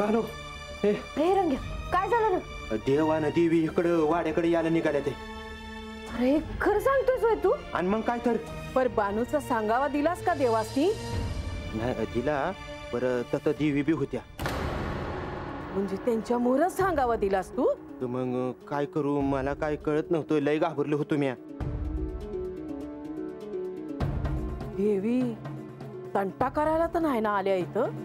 बानो हे रंग्या काय झालं ना? देवानं देवी इकडे वाड्याकडे यायला निघाल्या ते. अरे खरं सांगतोय तू? आणि मग काय तर पर बानूचा सांगावा दिलास का देवासनी? नाही दिला, बरं तत देवी बी होत्या. म्हणजे त्यांच्या मोहर सांगावा दिलास तू? मग काय करू, मला काय कळत नव्हतं, लय घाबरलो होतो म्या. देवी तंटा करायला तर नाही ना आल्या इथं?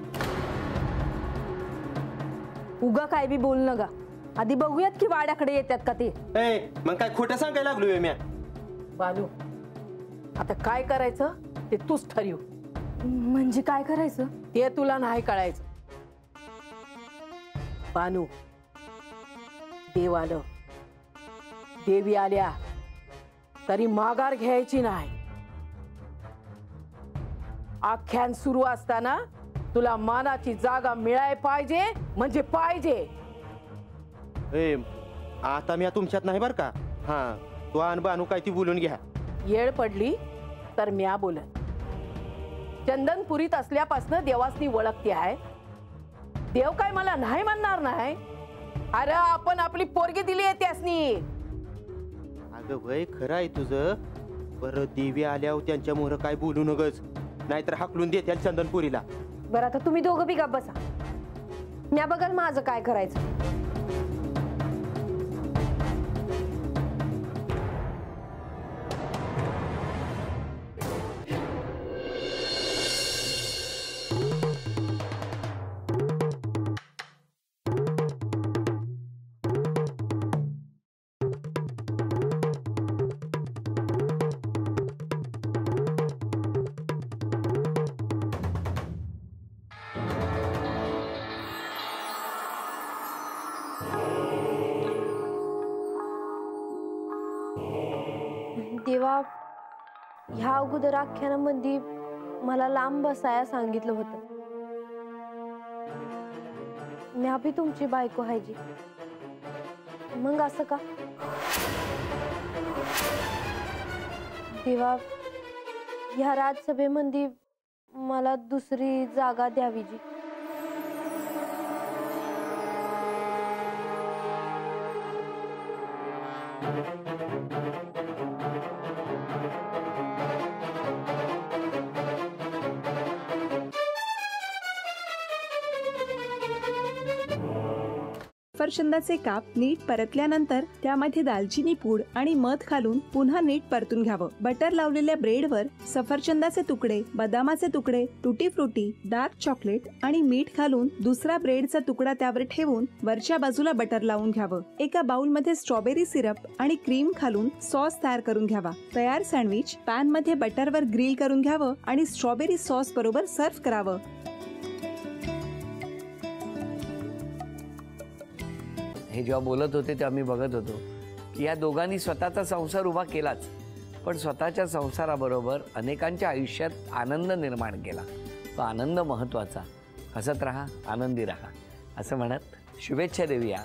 उगा काय बी बोल नका, आधी बघूयात की वाड्याकडे येतात का ते. मग काय खोटं सांगायला लागलोय म्या? बानू आता काय करायचं ते तूच ठरव. म्हणजे काय करायचं ते तुला नाही कळायचं. बानू देव आलं, देवी आल्या तरी माघार घ्यायची नाही. आख्यान सुरू असताना तुला मानाची जागा मिळाय पाहिजे म्हणजे पाहिजे. आता मी तुमच्यात नाही बर का. हा तू आणि बानू काय ती बोलून घ्या. येळ पडली तर म्या बोलन. चंदनपुरीत असल्यापासून देवासनी ओळखते आहे. देव काय मला नाही म्हणणार नाही? अरे आपण आपली पोरगी दिली आहे त्यासनी. अगं वय खरं आहे तुझं, बरं देवी आल्यावर त्यांच्या मोहर काय बोलू नगच, नाहीतर हाकलून देत्या चंदनपुरीला. बरं आता तुम्ही दोघं बी गप्प बसा, म्या बघाल माझं काय करायचं. देवा, ह्या अगोदर आख्यानामध्ये मला लांब बसाया सांगितलं होतं. म्या बी तुमची बायको आहे जी, मग असं का? देवा, ह्या राजसभेमध्ये मला दुसरी जागा द्यावी जी. सफरचंदाचे काप नीट परतल्यानंतर त्यामध्ये दालचिनी पूड आणि मध घालून पुन्हा नीट परतून घ्यावं. बटर लावलेल्या ब्रेडवर सफरचंदाचे तुकडे, बदामाचे तुकडे, टुटी फ्रुटी, डार्क चॉकलेट आणि मीठ घालून दुसरा ब्रेडचा तुकडा त्यावर ठेवून वरच्या बाजूला बटर लावून घ्यावं. एका बाउलमध्ये स्ट्रॉबेरी सिरप आणि क्रीम घालून सॉस तयार करून घ्यावा. तयार सँडविच पॅन मध्ये बटरवर ग्रिल करून घ्यावं आणि स्ट्रॉबेरी सॉस बरोबर सर्व्ह करावं. हे जेव्हा बोलत होते तेव्हा मी बघत होतो की या दोघांनी स्वतःचा संसार उभा केलाच, पण स्वतःच्या संसाराबरोबर अनेकांच्या आयुष्यात आनंद निर्माण केला. तो आनंद महत्त्वाचा. हसत राहा, आनंदी राहा असं म्हणत शुभेच्छा देऊया.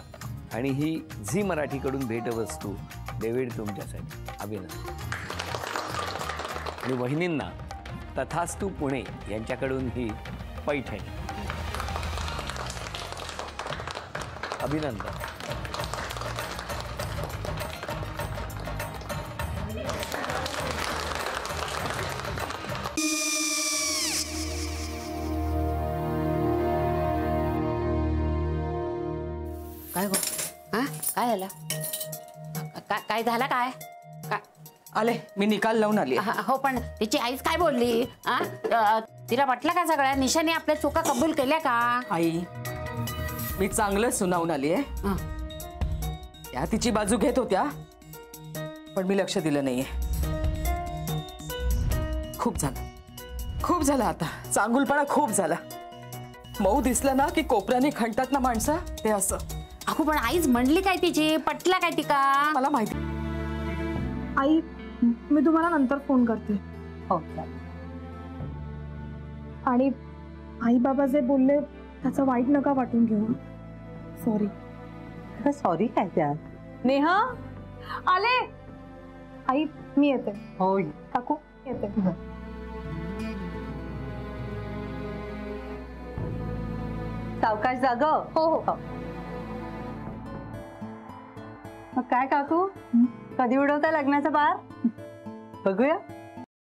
आणि ही झी मराठीकडून भेटवस्तू डेव्हिड तुमच्यासाठी. अभिनंदन. आणि वहिनींना तथास्तू पुणे यांच्याकडून ही पैठणी. अभिनंदन. काय गो? हा काय झालं? काय झालं? काय आले मी निकाल लावून आली. हो पण तिची आईच काय बोलली? तिला वाटलं का सगळ्या निशाने आपल्या चुका कबूल केल्या का? आई मी चांगलं सुनावून आली आहे. त्या तिची बाजू घेत होत्या पण मी लक्ष दिलं नाहीये. खूप झालं आता. चांगुलपणा खूप झाला. मऊ दिसलं ना की कोपऱ्याने खणतात ना माणसं, ते असं. अगो पण आईच म्हणली काय तिची? पटला काय तिका? मला माहिती. आई मी तुम्हाला नंतर फोन करते. हो. आणि आई बाबा जे बोलले त्याचा वाईट नका वाटून घेऊ. सॉरी. सॉरी काय त्या? नेहा आले. आई मी येते. होय काकू येते. सावकाश जाग. हो हो. मग काय काकू, कधी उडवता लग्नाचा बार? बघूया.